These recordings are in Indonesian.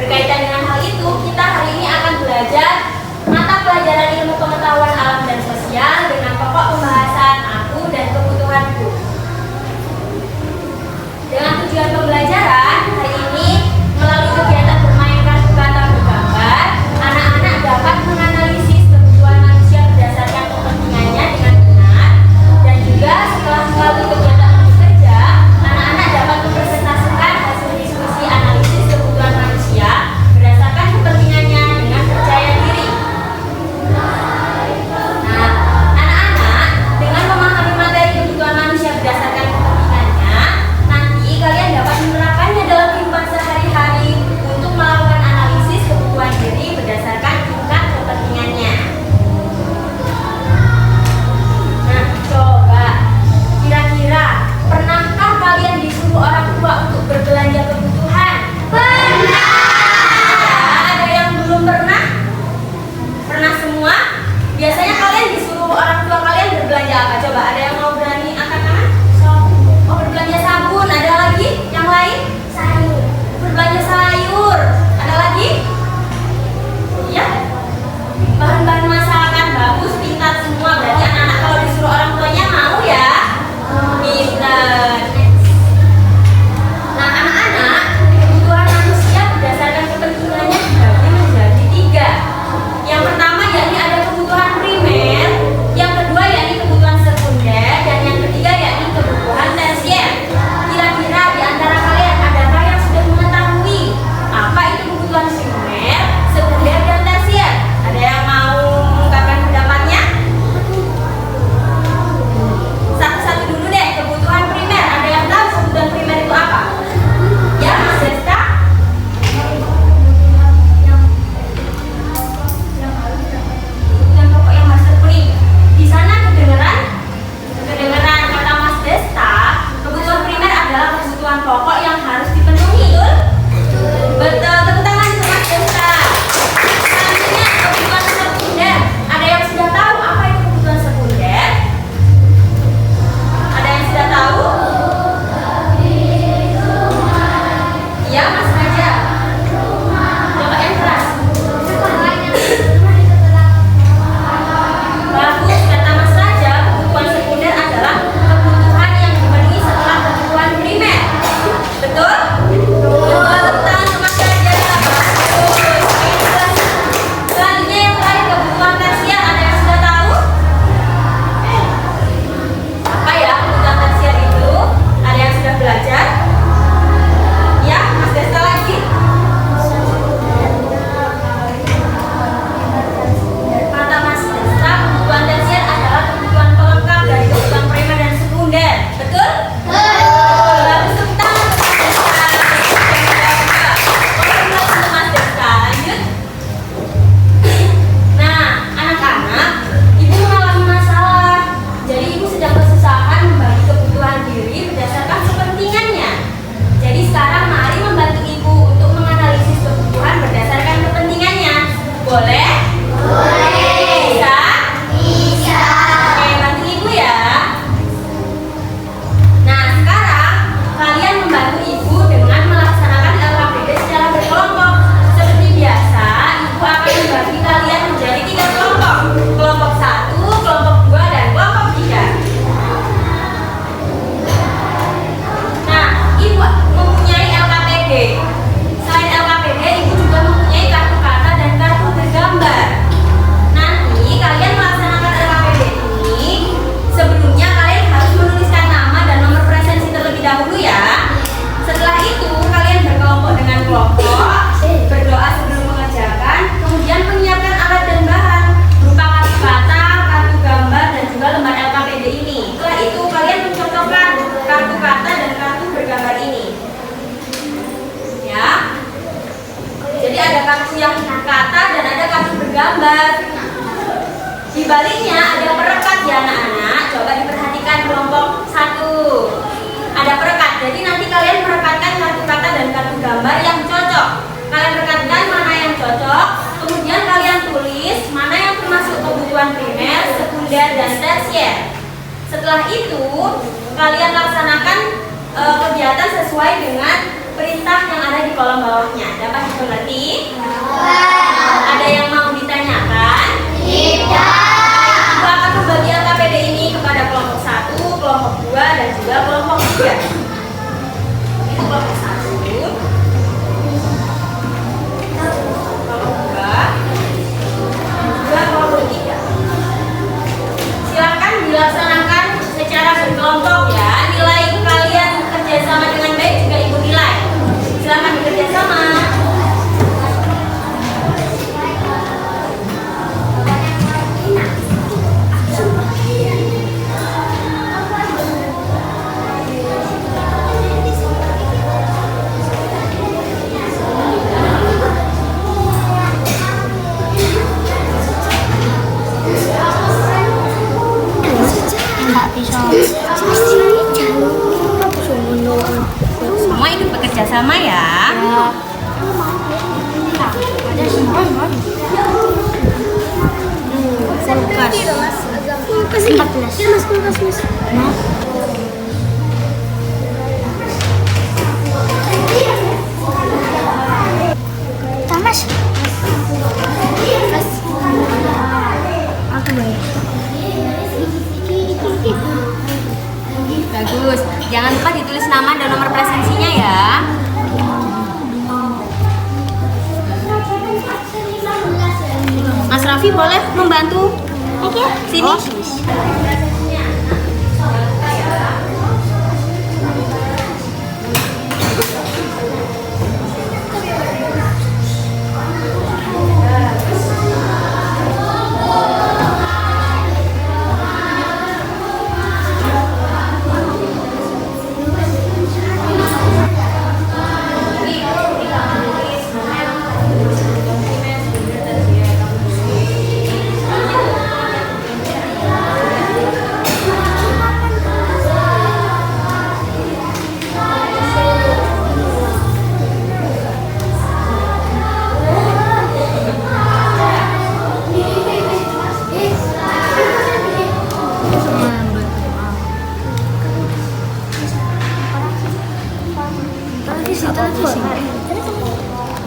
Berkaitan dengan hal itu, kita hari ini akan belajar mata pelajaran ilmu pengetahuan alam dan sosial dengan pokok pembahasan aku dan kebutuhanku. Dengan tujuan pembelajaran, hari ini melalui kegiatan bermain kartu kata bergambar, anak-anak dapat menganalisis kebutuhan manusia berdasarkan kepentingannya dengan benar, dan juga setelah melalui kegiatan bekerja, anak-anak dapat mempresentasikan hasil diskusi analisis kebutuhan manusia berdasarkan kepentingannya dengan percaya diri. Nah, anak-anak dengan memahami materi kebutuhan manusia berdasarkan kepentingannya, nanti kalian dapat menerapkannya dalam kehidupan sehari-hari untuk melakukan analisis kebutuhan diri berdasarkan tingkat kepentingannya. Nah, coba kira-kira pernahkah kalian disuruh orang tua untuk berbelanja kebutuhan? Pernah. Ada yang belum pernah? Pernah semua? Biasanya kalian disuruh orang tua kalian berbelanja apa? Coba ada yang mau berani angkat tangan? Oh, berbelanja sabun. Ada lagi? Yang lain? Sayur. Berbelanja sayur. Ada lagi? Iya. Bahan-bahan masakan bagus, pintar semua. Berarti anak-anak kalau disuruh orang tuanya mau ya? Pintar. Nah, anak-anak, kebutuhan manusia berdasarkan kepentingannya dibagi menjadi 3. Yang pertama yakni ada kebutuhan primer, yang kedua yakni kebutuhan sekunder, dan yang ketiga yakni kebutuhan tersier. Kira-kira di antara kalian adakah yang sudah mengetahui apa itu kebutuhan primer, sekunder, dan tersier? Ada yang mau mengungkapkan pendapatnya? Satu-satu dulu deh, kebutuhan primer. Ada yang tahu kebutuhan primer itu apa? Ya, Mas Desta? Kebutuhan pokok yang harus terpenuhi. Di sana kedengeran kata Mas Desta, kebutuhan primer adalah kebutuhan pokok yang harus dipenuhi, betul? Betul, tepuk tangan untuk Mas Desta. Selanjutnya kebutuhan sekunder. Ada yang sudah tahu apa itu kebutuhan sekunder? Ada yang sudah tahu? Iya, Mas Raja. Coba yang keras. Bagus, kata Mas Raja, kebutuhan sekunder adalah kebutuhan yang dipenuhi setelah kebutuhan primer. Betul? Betul, tepuk tangan untuk Mas Raja. Bagus. Selanjutnya yang terakhir kebutuhan tersier. Ada yang sudah tahu? Apa ya kebutuhan tersier itu? Ada yang sudah belajar? Ya, Mas Desta lagi. Kata Mas Desta, kebutuhan tersier adalah kebutuhan pelengkap dari kebutuhan primer dan sekunder. Betul? Betul. Bagus, tepuk tangan untuk Mas Desta. Oke, untuk Mas Desta. Lanjut. Nah, anak-anak, ibu mengalami masalah. Jadi ibu sedang kesusahan membagi kebutuhan diri berdasarkan kepentingannya. Jadi sekarang mari membantu ibu untuk menganalisis kebutuhan berdasarkan kepentingannya. Boleh? Boleh. Bisa? Bisa. Oke, bantu ibu ya. Nah, sekarang kalian membantu ibu dengan melaksanakan LKPD secara berkelompok. Seperti biasa, ibu akan membagi kalian menjadi 3 kelompok. Kelompok 1, kelompok 2, dan kelompok 3. Nah, ibu mempunyai LKPD. Selain LKPD, ibu juga mempunyai kartu kata dan kartu bergambar. Nanti kalian melaksanakan LKPD ini, sebelumnya kalian harus menuliskan nama dan nomor presensi terlebih dahulu ya. Setelah itu, kalian berkelompok dengan kelompok, berdoa sebelum mengerjakan, kemudian menyiapkan alat dan bahan berupa kartu kata, kartu gambar, dan juga lembar LKPD ini. Setelah itu, kalian mencocokkan kartu kata dan kartu bergambar ini. Ya. Jadi ada kartu yang kata dan ada kartu bergambar. Di baliknya ada perekat ya anak-anak. Coba diperhatikan kelompok 1. Ada perekat. Jadi nanti kalian merekatkan kartu kata dan kartu gambar yang cocok. Kalian rekatkan mana yang cocok, kemudian kalian tulis mana yang termasuk kebutuhan primer, sekunder, dan tersier. Setelah itu, kalian laksanakan kegiatan sesuai dengan perintah yang ada di kolom bawahnya. Dapat Berarti? Ada yang mau ditanyakan? Tidak. Ibu akan membagi LKPD ini kepada kelompok 1, kelompok 2, dan juga kelompok 3. Ini kelompok 1, kelompok 2, dan juga kelompok 3. Silakan dilaksanakan secara berkelompok ya. Nilai kalian kerjasama dengan baik juga ibu nilai. Silakan bekerja sama. Semua itu bekerja sama ya. Kulkas 14. Kulkas. Tamas. Aku bayar. Bagus. Jangan lupa ditulis nama dan nomor presensinya ya. Mas Raffi boleh membantu? Oke. Sini.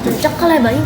Cocok kalau bayi.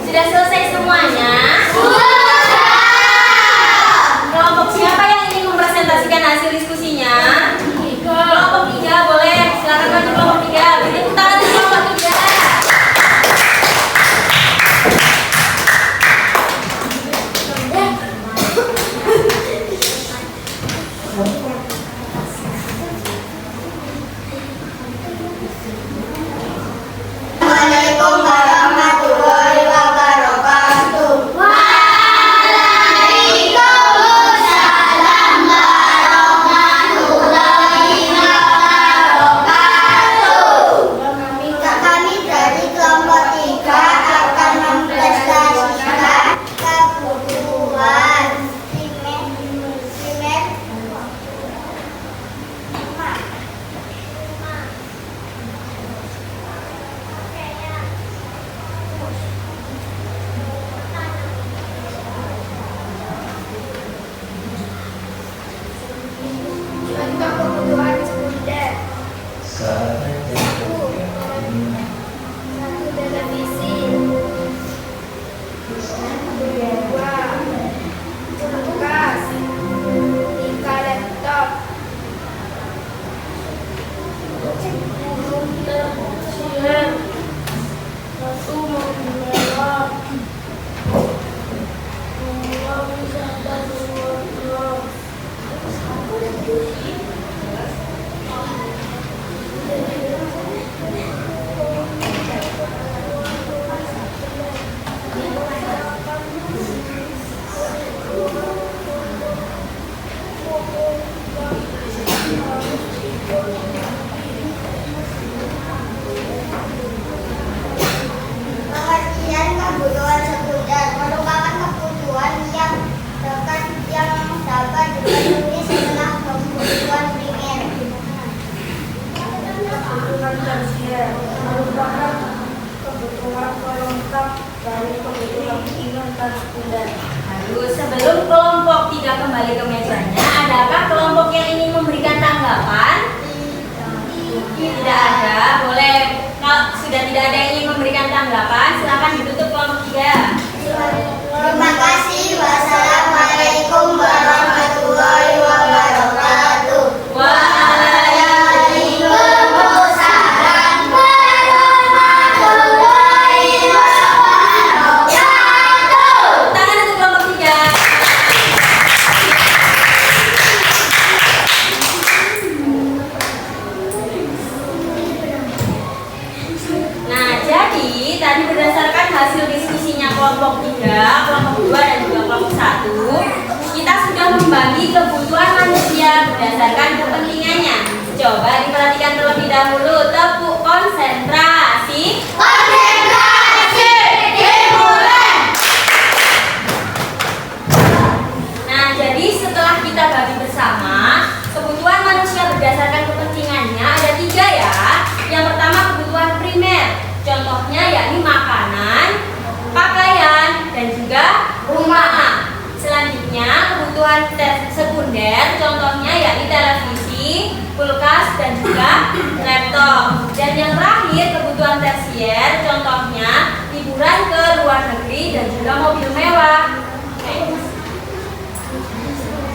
Sudah selesai semuanya? Kelompok siapa yang ingin mempresentasikan hasil diskusinya? Kelompok 3 boleh. Silakan maju kelompok 3. Beri tepuk tangan untuk kelompok 3. Assalamualaikum warahmatullahi wabarakatuh. Waalaikumsalam warahmatullahi wabarakatuh. Kami dari kelompok 3 akan mempresentasikan kebutuhan simet untuk kebutuhan sekunder. Satu televisi. Dua kulkas. 3 laptop. 1 mobil mewah. 2 wisata Pengertian kebutuhan sekunder merupakan kebutuhan yang dapat dipenuhi setelah kebutuhan primer. Kebutuhan tersier merupakan kebutuhan pelengkap dari kebutuhan primer dan sekunder. Lalu sebelum kelompok 3 kembali ke mejanya, adakah kelompok yang ingin memberikan tanggapan? Tidak ada. Boleh. Kalau sudah tidak ada yang ingin memberikan tanggapan, silakan ditutup kelompok 3. Terima kasih. Wassalamualaikum warahmatullahi wabarakatuh. Waalaikumsalam warahmatullahi wabarakatuh. Tangan untuk kelompok 3. Nah, jadi tadi berdasarkan hasil diskusinya kelompok 3, kelompok 2 dan juga kelompok 1, kita sudah membagi kebutuhan manusia berdasarkan kepentingannya. Coba diperhatikan terlebih dahulu, tepuk konsentrasi. Konsentrasi dimulai. Nah, jadi setelah kita bagi bersama, kebutuhan manusia berdasarkan kepentingannya ada 3 ya. Yang pertama kebutuhan primer, contohnya yakni makanan, pakaian, dan juga rumah. Selanjutnya kebutuhan sekunder, contohnya yakni televisi, kulkas, dan juga laptop. Dan yang terakhir kebutuhan tersier, contohnya liburan ke luar negeri dan juga mobil mewah.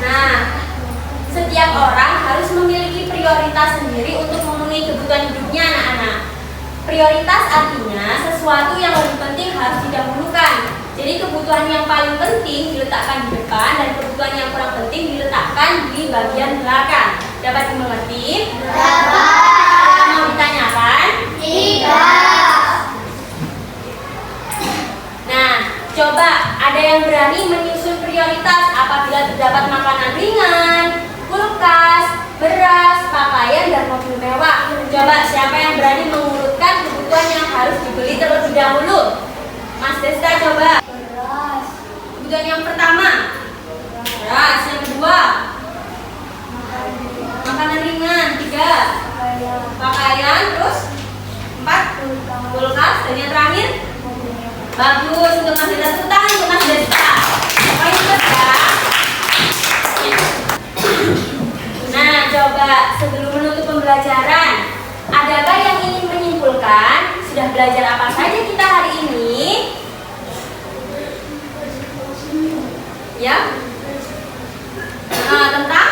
Nah, setiap orang harus memiliki prioritas sendiri untuk memenuhi kebutuhan hidupnya, anak-anak. Prioritas artinya sesuatu yang lebih penting harus didahulukan. Jadi kebutuhan yang paling penting diletakkan di depan dan kebutuhan yang kurang penting diletakkan di bagian belakang. Dapat dimengerti? Dapat. Mau ditanyakan? Tidak. Nah, coba ada yang berani menyusun prioritas apabila terdapat makanan ringan, kulkas, beras, pakaian, dan mobil mewah. Coba siapa yang berani mengurutkan kebutuhan yang harus dibeli terlebih dahulu? Mas Desta coba. Beras, Kebutuhan yang pertama, beras. Yang kedua, makanan ringan. 3, pakaian. Terus 4, kulkas. Dan yang terakhir, bagus untuk Mas Desta. Tepuk tangan untuk Mas Desta. Poin plus ya. Nah, coba sebelum menutup pembelajaran, adakah yang ingin menyimpulkan sudah belajar apa saja kita hari ini? Ya? Tentang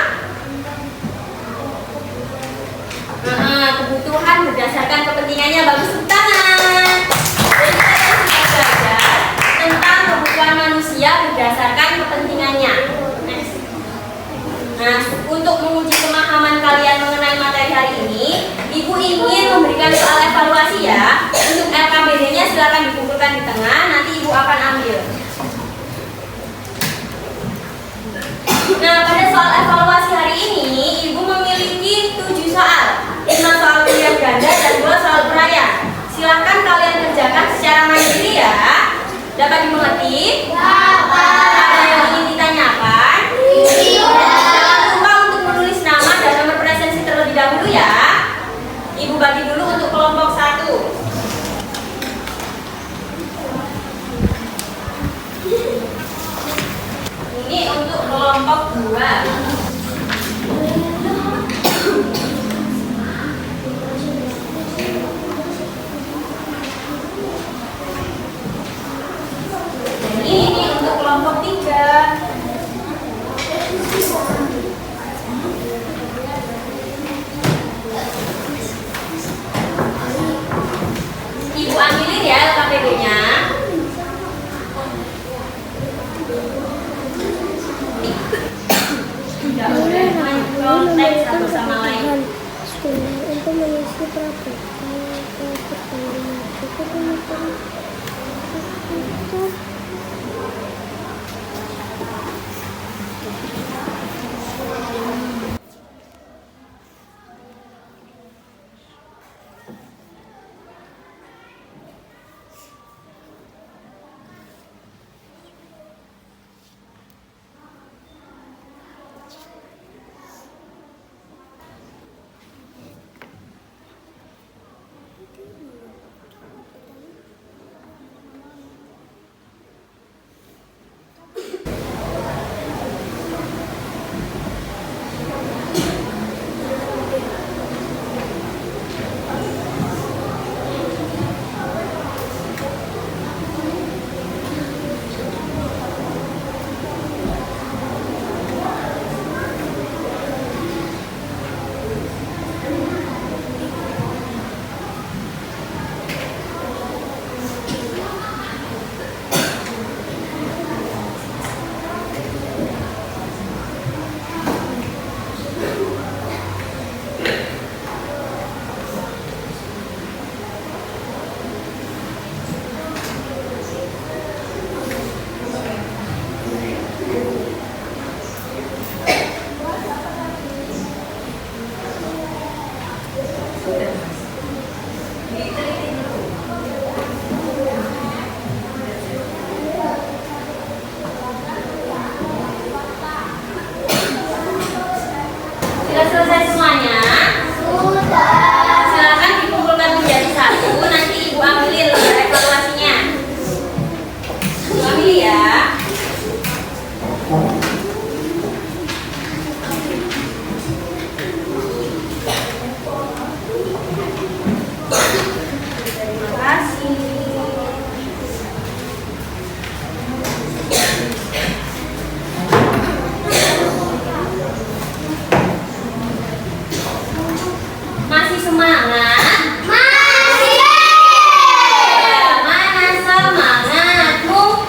kebutuhan berdasarkan kepentingannya. Bagus, tepuk tangan. Jadi kita sudah belajar tentang kebutuhan manusia berdasarkan kepentingannya. Next. Nah, untuk menguji pemahaman kalian mengenai materi hari ini, Ibu ingin memberikan soal evaluasi ya. Untuk LKPD-nya silakan dikumpulkan di tengah, nanti Ibu akan ambil. Nah, pada soal evaluasi hari ini, Ibu memiliki 7 soal. 5 soal pilihan ganda dan 2 soal perayaan. Silakan kalian kerjakan secara mandiri ya. Dapat dimengerti? Dapat. Ada yang ingin ditanyakan? Jangan lupa untuk menulis nama dan nomor presensi terlebih dahulu ya. Ibu bagi dulu untuk kelompok 1. Ini untuk kelompok 2. Ini untuk kelompok 3. Ibu ambilin ya LKPD-nya. Tidak boleh main kontak satu sama lain. Untuk mengisi praktek semangat? Masih. Mana semangatmu?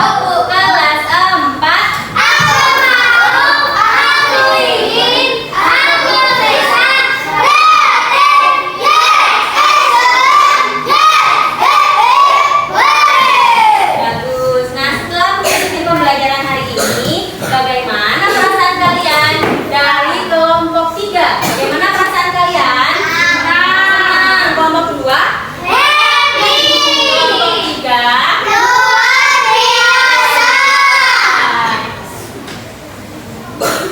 Aku kelas 4. Aku ingin aku bisa Bagus. Nah, setelah mengikuti pembelajaran hari ini, bagaimana perasaan kalian dari kelompok 3? Bagaimana perasaan kalian? Senang. Kelompok 2? Kelompok 3?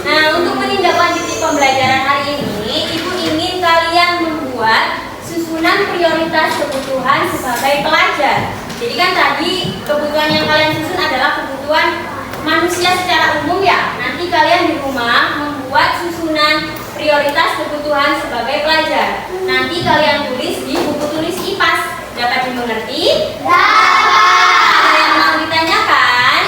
Nah, untuk menindaklanjuti pembelajaran hari ini, Ibu ingin kalian membuat susunan prioritas kebutuhan sebagai pelajar. Jadi kan tadi kebutuhan yang kalian susun adalah kebutuhan manusia secara umum ya. Nanti kalian di rumah membuat susunan prioritas kebutuhan sebagai pelajar. Nanti kalian tulis di buku tulis IPAS. Dapat dimengerti? Ada yang mau ditanyakan?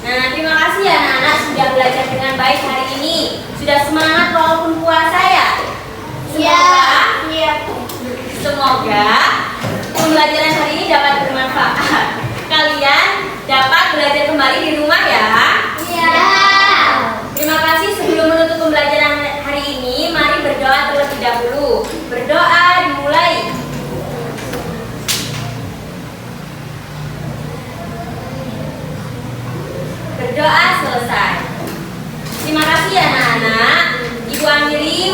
Nah, terima kasih ya anak-anak sudah belajar dengan baik hari ini. Sudah semangat walaupun puasa ya. Semoga pembelajaran hari ini dapat bermanfaat. Kalian dapat belajar kembali di rumah ya. Terima kasih. Sebelum menutup pembelajaran hari ini, mari berdoa terlebih dahulu. Berdoa dimulai. Berdoa selesai. Terima kasih ya anak-anak. Ibu akhiri